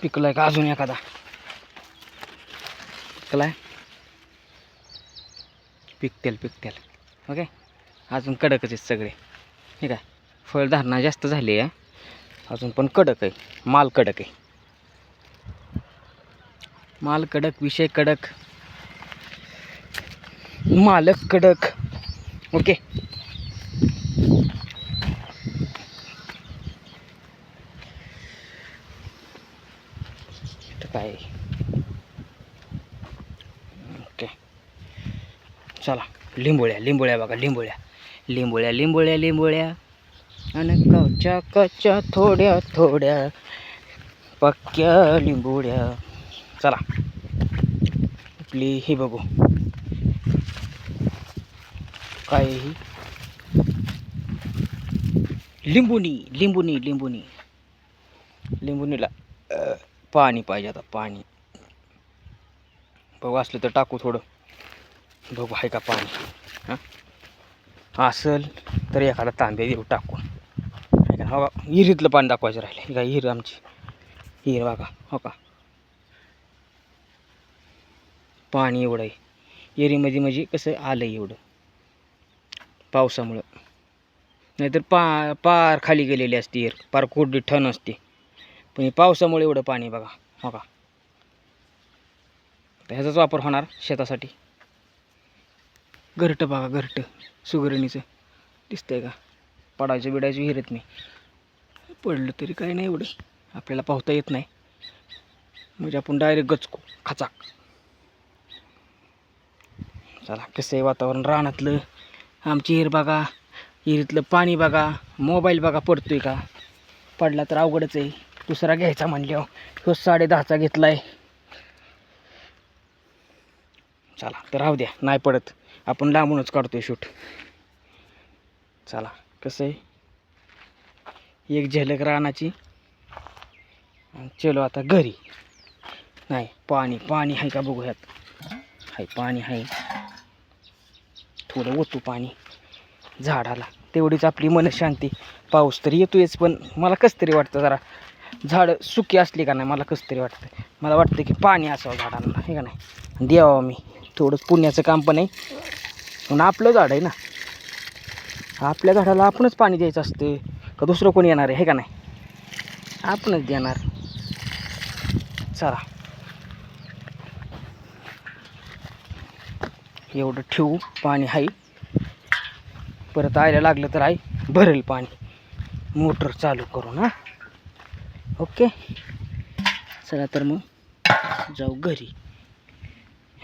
पिकलाय का अजून एखादा पिकलाय. पिकतेल ओके. अजून कडकच आहेत सगळे. ठीक आहे. फळधारणा जास्त झाली आहे अजून पण कडक आहे. माल कडक आहे. माल कडक, विषय कडक, मालक कडक. ओके. काय ओके. चला लिंबोळ्या बघा. लिंबोळ्या आणि कच्च्या थोड्या पक्क्या लिंबोळ्या. चला आपली ही बघू काय ही. लिंबुनीला पाणी पाहिजे. आता पाणी बघू असलं तर टाकू थोडं. बघू आहे का पाणी. हां असेल तर एखादा तांब्या देऊ टाकून. हो का. विहिरीतलं पाणी दाखवायचं राहिलं. ही काय विहीर आमची. विहीर बघा. हो का. पाणी एवढं आहे विहिरीमध्ये. म्हणजे कसं आलं एवढं पावसामुळं. नाहीतर पार खाली गेलेली असते विहीर. पार कोरडी ठण असते. पण पावसामुळे एवढं पाणी बघा. हो का. ह्याचाच वापर होणार शेतासाठी. घरटं बघा. घरटं सुगरणीचं दिसतंय का. पडायचं विहिरीत नाही. पडलं तरी काही नाही एवढं. आपल्याला पाहता येत नाही. म्हणजे आपण डायरेक्ट गचको खचाक. चला कसं आहे वातावरण रानातलं. आमची विहीर बघा. विहिरीतलं पाणी बघा. मोबाईल बघा पडतोय का. पडला तर अवघडच आहे. दुसरा घ्यायचा म्हणल्यावर ह्यो 10.5चा घेतलाय. चला तर राहू द्या. नाही पडत आपण लांबूनच काढतोय शूट. चला कसं आहे एक झलक रानाची. चलो आता घरी. नाही पाणी आहे का बघू ह्यात. हाय पाणी आहे. थोडं ओतू पाणी झाडाला. तेवढीच आपली मनशांती. पाऊस तर येतोयच पण मला कसं तरी वाटतं जरा झाडं सुकी असली का नाही. मला कसं तरी वाटतं. मला वाटतं की पाणी असावं झाडांना. हे का नाही. द्यावं मी थोडं पुण्याचं काम पण आहे. पण आपलं झाड आहे ना. आपल्या झाडाला आपणच पाणी द्यायचं असतं का दुसरं कोणी येणार आहे. हे का नाही. आपणच देणार. चला एवढं ठेवू. पाणी आहे. परत आयला लागलं तर आहे भरेल पाणी. मोटर चालू करून. हां ओके. चला तर मग जाऊ घरी.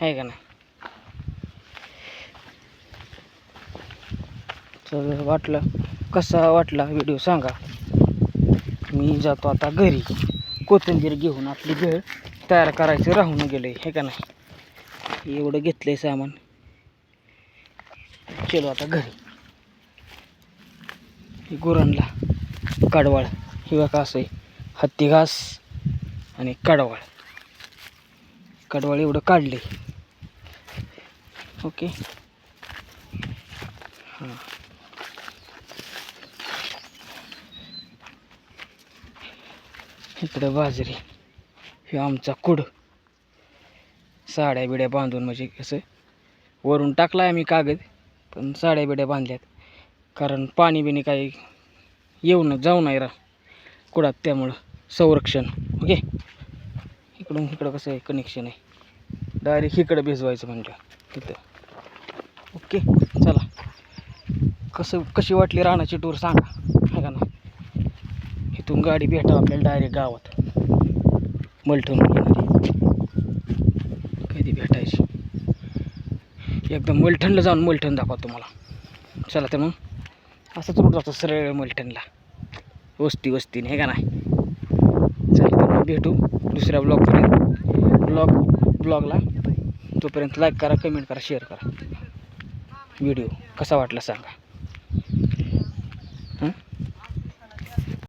आहे का नाही. चल कसा वाटला व्हिडिओ सांगा. मी जातो आता घरी. कोथिंबीर घेऊन आपली भेळ तयार करायचं राहून गेलं आहे का नाही. एवढं घेतलं आहे सामान. चलो आता घरी. गुरांना कडवाळ हिवा का असं आहे. हत्ती घास आणि कडवाळ एवढं काढले. ओके. हां इकडं बाजरी. हे आमचा कुड. साड्या बिड्या बांधून म्हणजे कसं वरून टाकला आहे आम्ही कागद. पण साड्या बिड्या बांधल्यात कारण पाणी बिणी काही येऊन जाऊ नाही कुडात. त्यामुळं संरक्षण. ओके. इकडं कसं आहे कनेक्शन आहे. डायरेक्ट इकडं भिजवायचं म्हणलं तिथं. ओके. चला कशी वाटली रानाची टूर सांगा. आहे का ना. इथून गाडी भेटावं आपल्याला डायरेक्ट गावात. मलठण कधी भेटायची. एकदम मलठणला जाऊन मलठण दाखवा तुम्हाला. चला तर मग असंच रोड जातो सरळ मलठणला. वस्तीने. हे का नाही. चला तर मग भेटू दुसऱ्या ब्लॉगला. तोपर्यंत लाईक करा, कमेंट करा, शेअर करा. व्हिडिओ कसा वाटला सांगा.